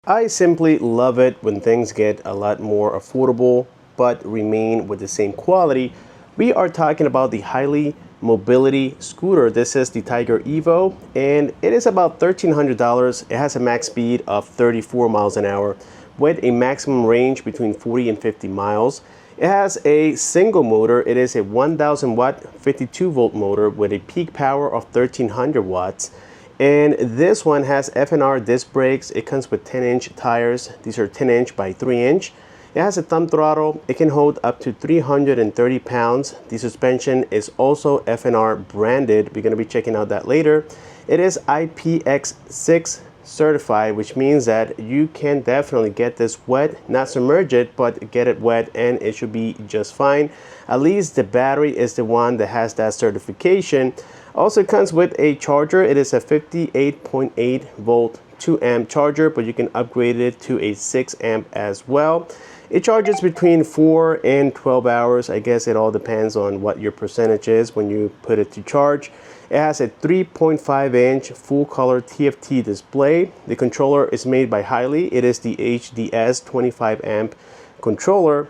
I simply love it when things get a lot more affordable but remain with the same quality. We are talking about the Hiley mobility scooter. This is the Tiger Evo and it is about $1,300. It has a max speed of 34 miles an hour with a maximum range between 40 and 50 miles. It has a single motor. It is a 1000 watt 52 volt motor with a peak power of 1300 watts. And this one has F&R disc brakes. It comes with 10-inch tires. These are 10-inch by 3-inch. It has a thumb throttle. It can hold up to 330 pounds. The suspension is also F&R branded. We're going to be checking out that later. It is IPX6 certified, which means that you can definitely get this wet, not submerge it, but get it wet and it should be just fine. At least the battery is the one that has that certification. Also comes with a charger. It is a 58.8 volt 2 amp charger, but you can upgrade it to a 6 amp as well. It charges between 4 and 12 hours. I guess it all depends on what your percentage is when you put it to charge. It has a 3.5 inch full color TFT display. The controller is made by Hiley. It is the HDS 25 amp controller,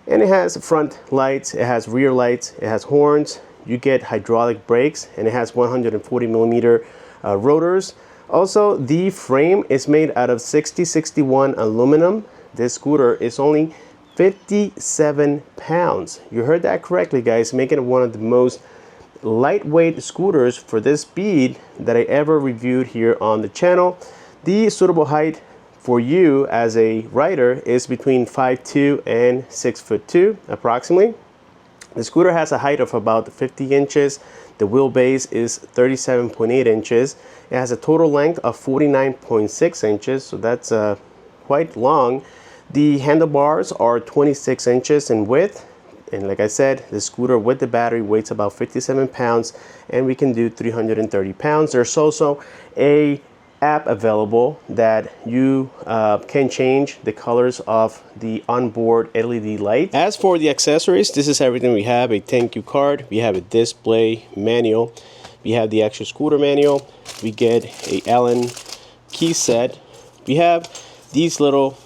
and it has front lights, it has rear lights, it has horns. You get hydraulic brakes, and it has 140 millimeter rotors. Also, the frame is made out of 6061 aluminum. This scooter is only 57 pounds. You heard that correctly, guys, making it one of the most lightweight scooters for this speed that I ever reviewed here on the channel. The suitable height for you as a rider is between 5'2" and 6'2" approximately. The scooter has a height of about 50 inches. The wheelbase is 37.8 inches. It has a total length of 49.6 inches, so that's quite long. The handlebars are 26 inches in width. And like I said, the scooter with the battery weighs about 57 pounds and we can do 330 pounds. There's also a app available that you can change the colors of the onboard LED light. As for the accessories, this is everything we have. A thank you card, we have a display manual, we have the actual scooter manual, we get a Allen key set, we have these little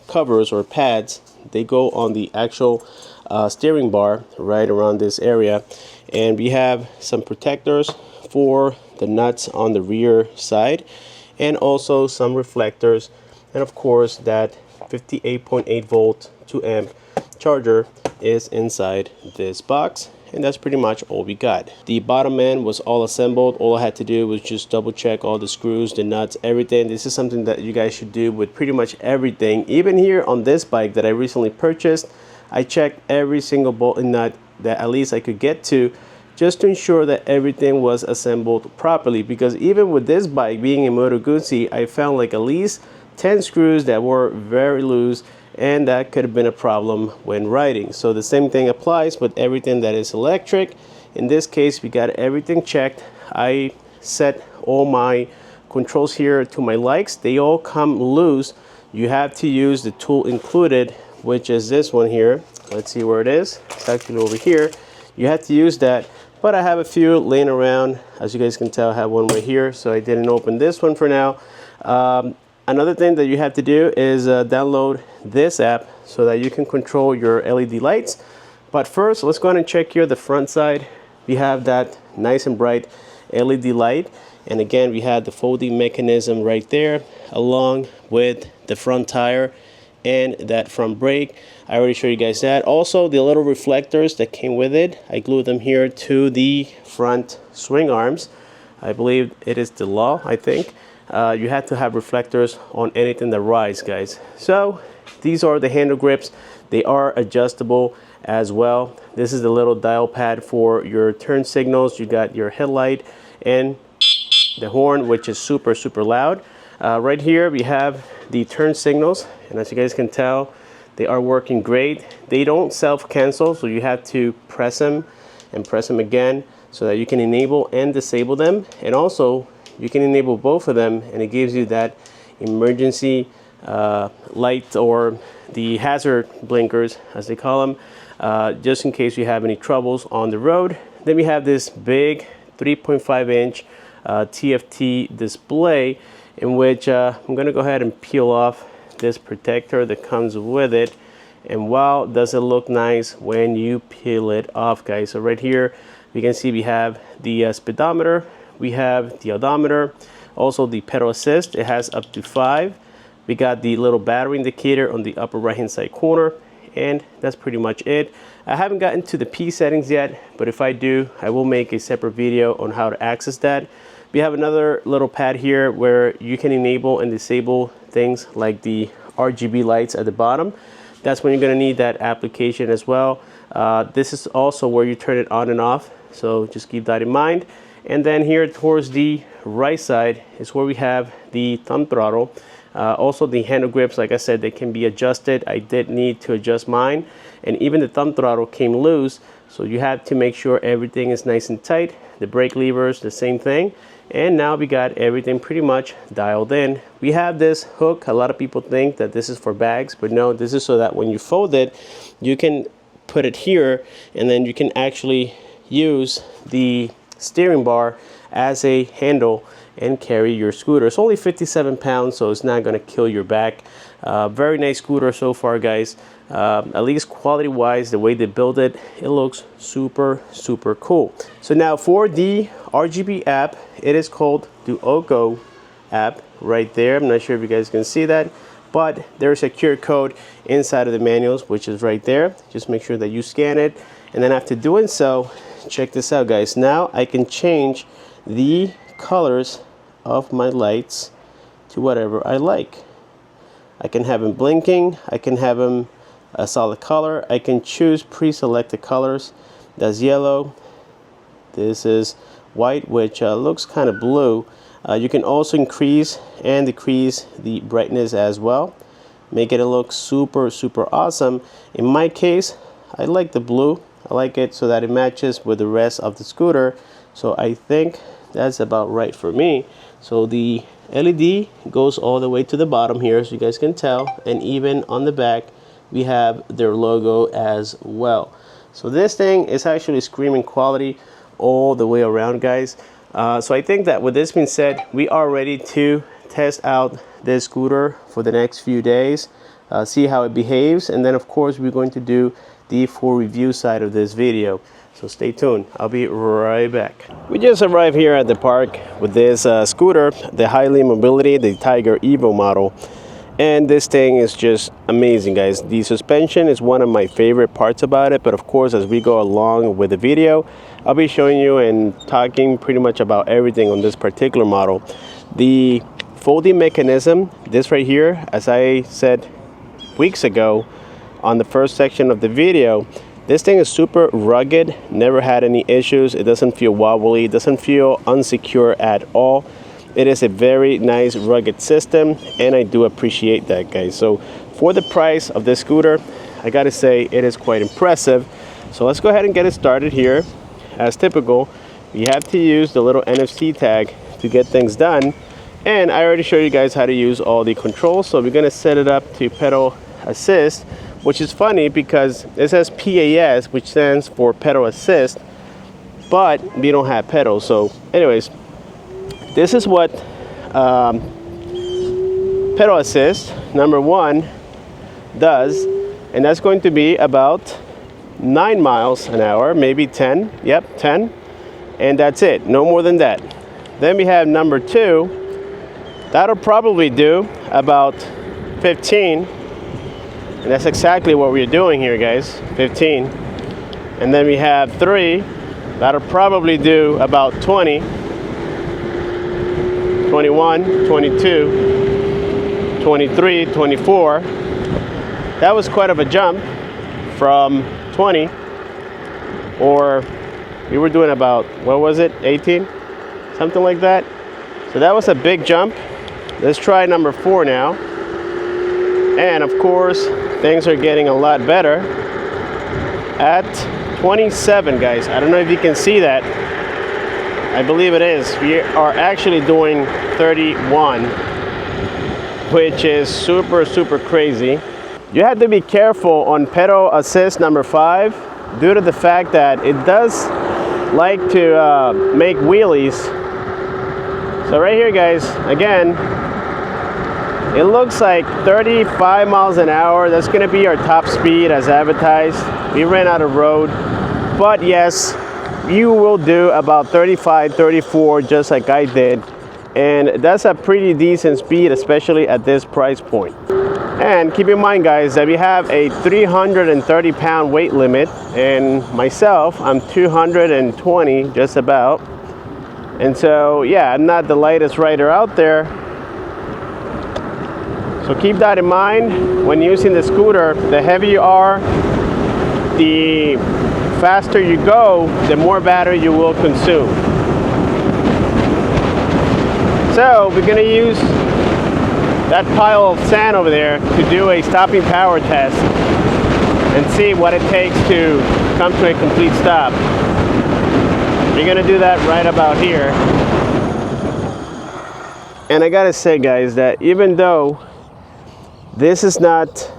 covers or pads. They go on the actual steering bar right around this area, and we have some protectors for the nuts on the rear side, and also some reflectors, and of course that 58.8 volt 2 amp charger is inside this box. And that's pretty much all we got. The bottom end was all assembled. All I had to do was just double check all the screws, the nuts, everything. This is something that you guys should do with pretty much everything. Even here on this bike that I recently purchased, I checked every single bolt and nut that at least I could get to, just to ensure that everything was assembled properly. Because even with this bike being a Moto Guzzi, I found like at least 10 screws that were very loose, and that could have been a problem when riding. So the same thing applies with everything that is electric. In this case, we got everything checked. I set all my controls here to my likes. They all come loose. You have to use the tool included, which is this one here. Let's see where it is. It's actually over here. You have to use that, but I have a few laying around. As you guys can tell, I have one right here, so I didn't open this one for now. Another thing that you have to do is download this app so that you can control your LED lights. But first, let's go ahead and check here the front side. We have that nice and bright LED light, and again we have the folding mechanism right there along with the front tire and that front brake. I already showed you guys that. Also, the little reflectors that came with it, I glued them here to the front swing arms. I believe it is the law, I think. You have to have reflectors on anything that rides, guys. So these are the handle grips. They are adjustable as well. This is the little dial pad for your turn signals. You got your headlight and the horn, which is super loud. Right here we have the turn signals, and as you guys can tell, they are working great. They don't self-cancel, so you have to press them and press them again so that you can enable and disable them. And also you can enable both of them, and it gives you that emergency light, or the hazard blinkers as they call them, just in case you have any troubles on the road. Then we have this big 3.5 inch TFT display, in which I'm gonna go ahead and peel off this protector that comes with it. And wow, does it look nice when you peel it off, guys. So right here you can see we have the speedometer, we have the odometer, also the pedal assist. It has up to 5. We got the little battery indicator on the upper right hand side corner, and that's pretty much it. I haven't gotten to the P settings yet, but if I do, I will make a separate video on how to access that. We have another little pad here where you can enable and disable things like the RGB lights at the bottom. That's when you're going to need that application as well. This is also where you turn it on and off, so just keep that in mind. And then here towards the right side is where we have the thumb throttle. Also the handle grips, like I said, they can be adjusted. I did need to adjust mine, and even the thumb throttle came loose, so you have to make sure everything is nice and tight. The brake levers, the same thing. And now we got everything pretty much dialed in. We have this hook. A lot of people think that this is for bags, but no, this is so that when you fold it, you can put it here, and then you can actually use the steering bar as a handle and carry your scooter. It's only 57 pounds, so it's not going to kill your back. Very nice scooter so far, guys. At least quality wise, the way they build it, it looks super cool. So now for the RGB app, it is called the Oko app right there. I'm not sure if you guys can see that, but there's a QR code inside of the manuals, which is right there. Just make sure that you scan it, and then after doing so, check this out, guys. Now I can change the colors of my lights to whatever I like. I can have them blinking, I can have them a solid color. I can choose pre-selected colors. That's yellow, this is white, which looks kind of blue. You can also increase and decrease the brightness as well, make it look super awesome. In my case, I like the blue. I like it so that it matches with the rest of the scooter, so I think that's about right for me. So the LED goes all the way to the bottom here, so you guys can tell, and even on the back we have their logo as well. So this thing is actually screaming quality all the way around, guys. So I think that with this being said, we are ready to test out this scooter for the next few days, see how it behaves, and then of course we're going to do the full review side of this video. So stay tuned, I'll be right back. We just arrived here at the park with this scooter, the Hiley Mobility, the Tiger Evo model. And this thing is just amazing, guys. The suspension is one of my favorite parts about it, but of course as we go along with the video, I'll be showing you and talking pretty much about everything on this particular model. The folding mechanism, this right here, as I said weeks ago on the first section of the video, this thing is super rugged, never had any issues. It doesn't feel wobbly, it doesn't feel unsecure at all. It is a very nice rugged system, and I do appreciate that, guys. So for the price of this scooter, I gotta say it is quite impressive. So let's go ahead and get it started here. As typical, you have to use the little NFC tag to get things done, and I already showed you guys how to use all the controls. So we're gonna set it up to pedal assist, which is funny because it says PAS, which stands for pedal assist, but we don't have pedals. So anyways, this is what pedal assist number 1 does, and that's going to be about 9 miles an hour, maybe 10. Yep, 10, and that's it, no more than that. Then we have number 2, that'll probably do about 15, and that's exactly what we're doing here, guys, 15. And then we have 3, that'll probably do about 20, 21, 22, 23, 24. That was quite of a jump from 20, or we were doing about, what was it, 18? Something like that. So that was a big jump. Let's try number 4 now. And of course, things are getting a lot better at 27, guys. I don't know if you can see that. I believe it is. We are actually doing 31, which is super crazy. You have to be careful on pedal assist number 5 due to the fact that it does like to make wheelies. So right here, guys, again, It looks like 35 miles an hour. That's gonna be our top speed as advertised. We ran out of road, but yes, you will do about 35, 34 just like I did. And that's a pretty decent speed, especially at this price point. And keep in mind, guys, that we have a 330-pound weight limit, and myself, I'm 220 just about. And so, yeah, I'm not the lightest rider out there. So keep that in mind when using the scooter. The heavier you are, the faster you go, the more battery you will consume. So we're gonna use that pile of sand over there to do a stopping power test and see what it takes to come to a complete stop. We're gonna do that right about here. And I gotta say, guys, that even though this is not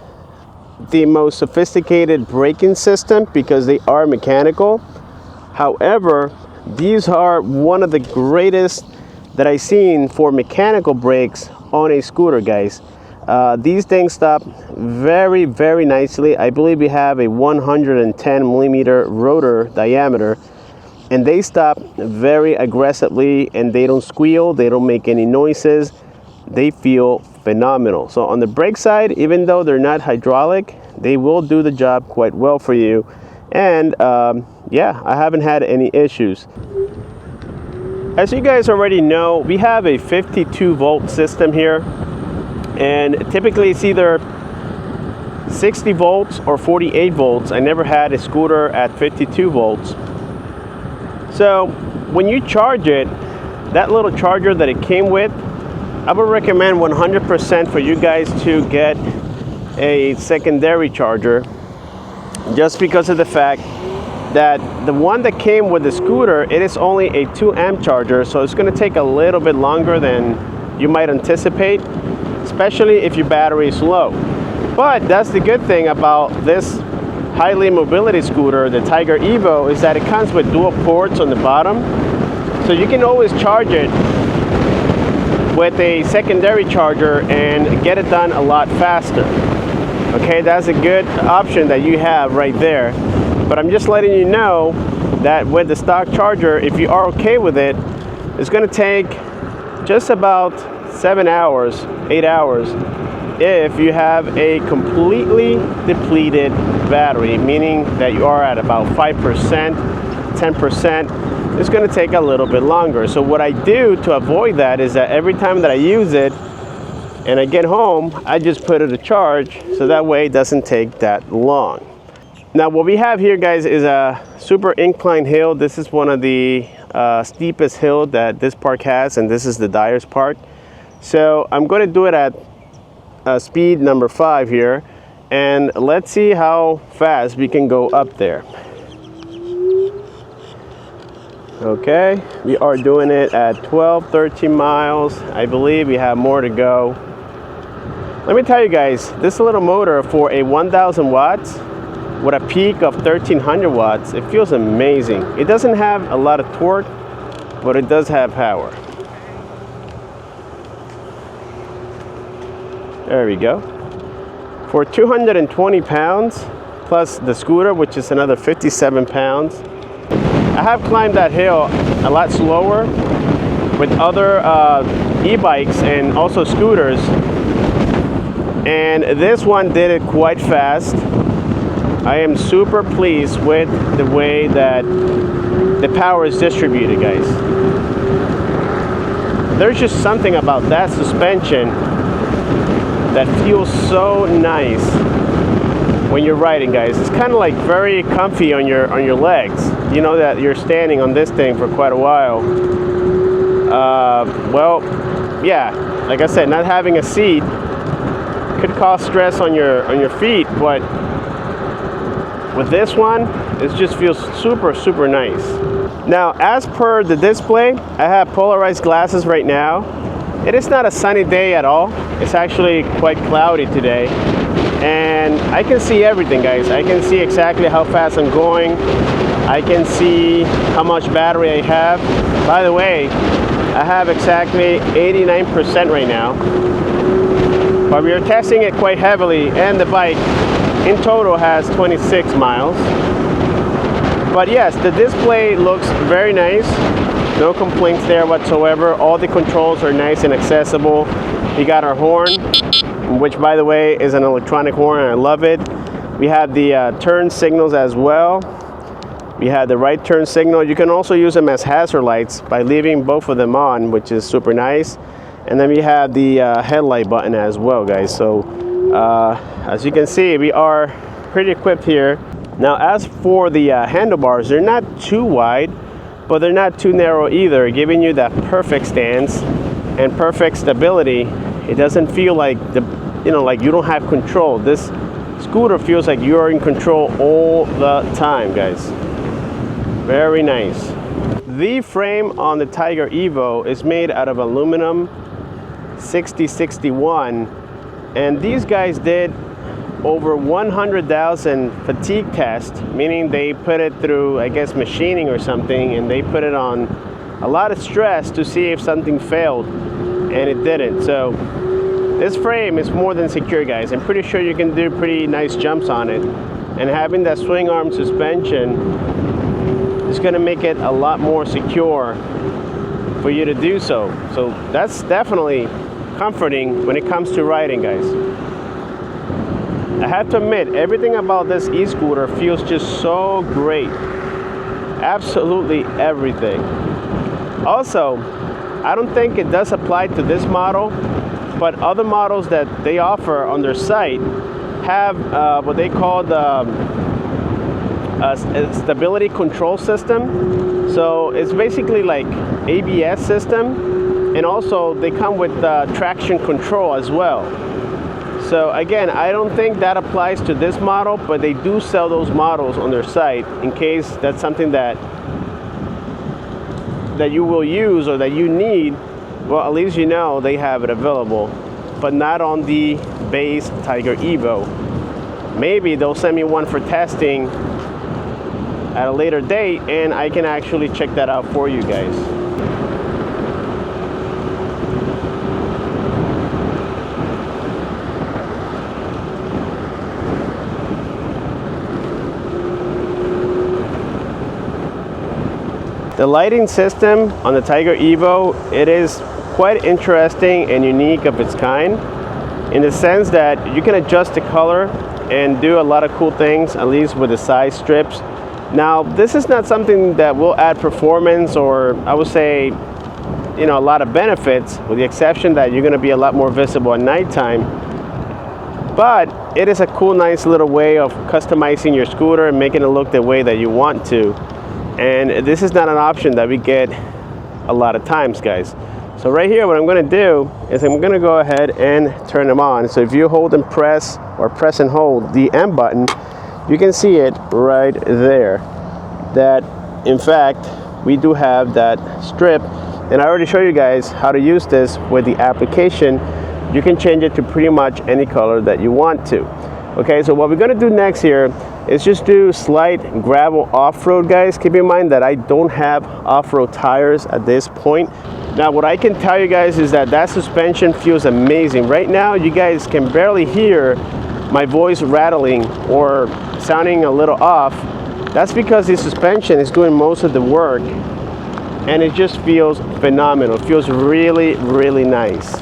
the most sophisticated braking system because they are mechanical, however, these are one of the greatest that I've seen for mechanical brakes on a scooter, guys. These things stop very, very nicely. I believe we have a 110 millimeter rotor diameter, and they stop very aggressively, and they don't squeal, they don't make any noises. They feel phenomenal. So on the brake side, even though they're not hydraulic, they will do the job quite well for you. And yeah, I haven't had any issues. As you guys already know, we have a 52 volt system here, and typically it's either 60 volts or 48 volts. I never had a scooter at 52 volts. So when you charge it, that little charger that it came with, I would recommend 100% for you guys to get a secondary charger, just because of the fact that the one that came with the scooter, it is only a 2 amp charger, so it's going to take a little bit longer than you might anticipate, especially if your battery is low. But that's the good thing about this Hiley mobility scooter, the Tiger Evo, is that it comes with dual ports on the bottom, so you can always charge it with a secondary charger and get it done a lot faster. Okay, that's a good option that you have right there. But I'm just letting you know that with the stock charger, if you are okay with it, it's going to take just about 7 hours, 8 hours, if you have a completely depleted battery, meaning that you are at about 5%, 10%, it's going to take a little bit longer. So what I do to avoid that is that every time that I use it and I get home, I just put it to charge, so that way it doesn't take that long. Now what we have here, guys, is a super incline hill. This is one of the steepest hill that this park has, and this is the Dyer's Park. So I'm going to do it at speed number 5 here, and let's see how fast we can go up there. Okay, we are doing it at 12, 13 miles. I believe we have more to go. Let me tell you guys, this little motor for a 1000 watts with a peak of 1300 watts, it feels amazing. It doesn't have a lot of torque, but it does have power. There we go. For 220 pounds, plus the scooter, which is another 57 pounds, I have climbed that hill a lot slower with other e-bikes and also scooters, and this one did it quite fast. I am super pleased with the way that the power is distributed, guys. There's just something about that suspension that feels so nice when you're riding, guys. It's kind of like very comfy on your legs. You know that you're standing on this thing for quite a while. Well, yeah, like I said, not having a seat could cause stress on your feet, but with this one, it just feels super, super nice. Now, as per the display, I have polarized glasses right now. It is not a sunny day at all. It's actually quite cloudy today. And I can see everything, guys. I can see exactly how fast I'm going. I can see how much battery I have. By the way, I have exactly 89% right now. but we are testing it quite heavily, and the bike in total has 26 miles. But yes, the display looks very nice. No complaints there whatsoever. All the controls are nice and accessible. We got our horn, which by the way is an electronic horn, and I love it. We have the turn signals as well. We have the right turn signal. You can also use them as hazard lights by leaving both of them on, which is super nice. And then we have the headlight button as well, guys. So as you can see, we are pretty equipped here. Now as for the handlebars, they're not too wide, but they're not too narrow either, giving you that perfect stance and perfect stability. It doesn't feel like like you don't have control. This scooter feels like you're in control all the time, guys. Very nice. The frame on the Tiger Evo is made out of aluminum 6061, and these guys did over 100,000 fatigue tests, meaning they put it through, I guess, machining or something, and they put it on a lot of stress to see if something failed, and it didn't. So this frame is more than secure, guys. I'm pretty sure you can do pretty nice jumps on it, and having that swing arm suspension is going to make it a lot more secure for you to do so. So that's definitely comforting when it comes to riding, guys. I have to admit, everything about this e-scooter feels just so great. Absolutely everything. Also, I don't think it does apply to this model, but other models that they offer on their site have what they call the stability control system. So it's basically like ABS system, and also they come with traction control as well. So again, I don't think that applies to this model, but they do sell those models on their site in case that's something that you will use or that you need. Well, at least you know they have it available, but not on the base Tiger Evo. Maybe they'll send me one for testing at a later date, and I can actually check that out for you guys. The lighting system on the Tiger Evo, it is quite interesting and unique of its kind, in the sense that you can adjust the color and do a lot of cool things, at least with the side strips. Now, this is not something that will add performance, or I would say, a lot of benefits, with the exception that you're gonna be a lot more visible at nighttime. But it is a cool, nice little way of customizing your scooter and making it look the way that you want to. And this is not an option that we get a lot of times, guys. So right here, what I'm gonna do is I'm gonna go ahead and turn them on. So if you hold and press, or press and hold the M button, you can see it right there, that in fact we do have that strip, and I already showed you guys how to use this with the application. You can change it to pretty much any color that you want to. Okay, so what we're gonna do next here is just do slight gravel off-road, guys. Keep in mind that I don't have off-road tires at this point. Now what I can tell you guys is that suspension feels amazing. Right now you guys can barely hear my voice rattling or sounding a little off. That's because the suspension is doing most of the work, and it just feels phenomenal. It feels really, really nice.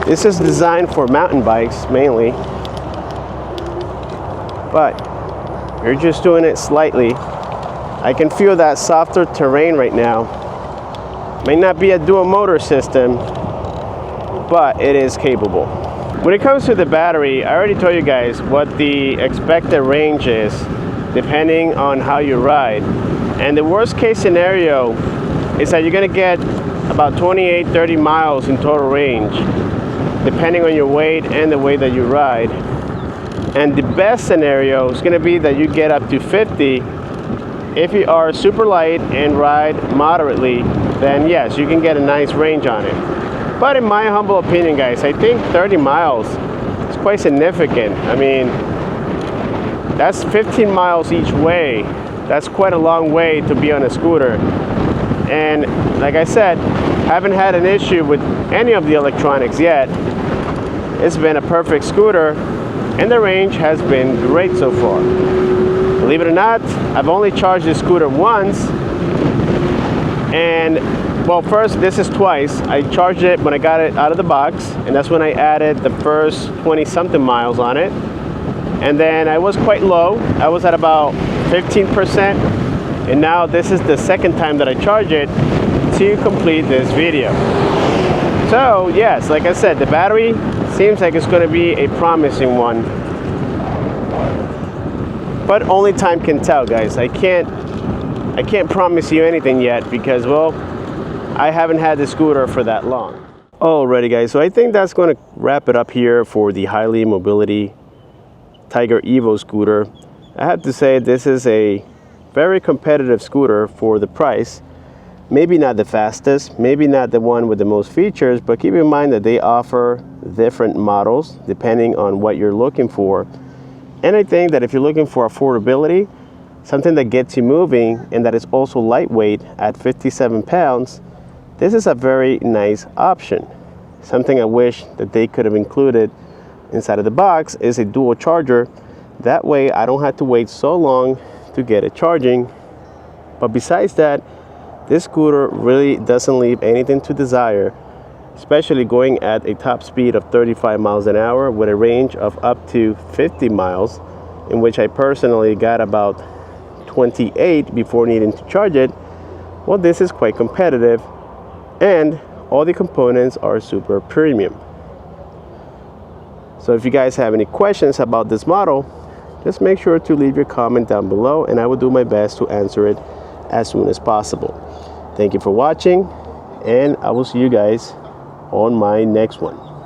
This is designed for mountain bikes mainly, but you're just doing it slightly. I can feel that softer terrain right now. May not be a dual motor system, but it is capable. When it comes to the battery, I already told you guys what the expected range is depending on how you ride. And the worst case scenario is that you're gonna get about 28-30 miles in total range, depending on your weight and the way that you ride. And the best scenario is gonna be that you get up to 50. If you are super light and ride moderately, then yes, you can get a nice range on it. But in my humble opinion, guys, I think 30 miles is quite significant. I mean, that's 15 miles each way. That's quite a long way to be on a scooter. And like I said, haven't had an issue with any of the electronics yet. It's been a perfect scooter, and the range has been great so far. Believe it or not, I've only charged this scooter once. And well, first, this is twice. I charged it when I got it out of the box, and that's when I added the first 20 something miles on it. And then I was quite low. I was at about 15%. And now this is the second time that I charge it to complete this video. So yes, like I said, the battery seems like it's going to be a promising one. But only time can tell, guys. I can't promise you anything yet because, well, I haven't had the scooter for that long. Alrighty, guys, so I think that's going to wrap it up here for the Hiley Mobility Tiger Evo scooter. I have to say this is a very competitive scooter for the price. Maybe not the fastest, maybe not the one with the most features, but keep in mind that they offer different models depending on what you're looking for. And I think that if you're looking for affordability, something that gets you moving and that is also lightweight at 57 pounds, this is a very nice option. Something I wish that they could have included inside of the box is a dual charger. That way I don't have to wait so long to get it charging. But besides that, this scooter really doesn't leave anything to desire, especially going at a top speed of 35 miles an hour with a range of up to 50 miles, in which I personally got about 28 before needing to charge it. Well, this is quite competitive, and all the components are super premium. So if you guys have any questions about this model, just make sure to leave your comment down below, and I will do my best to answer it as soon as possible. Thank you for watching, and I will see you guys on my next one.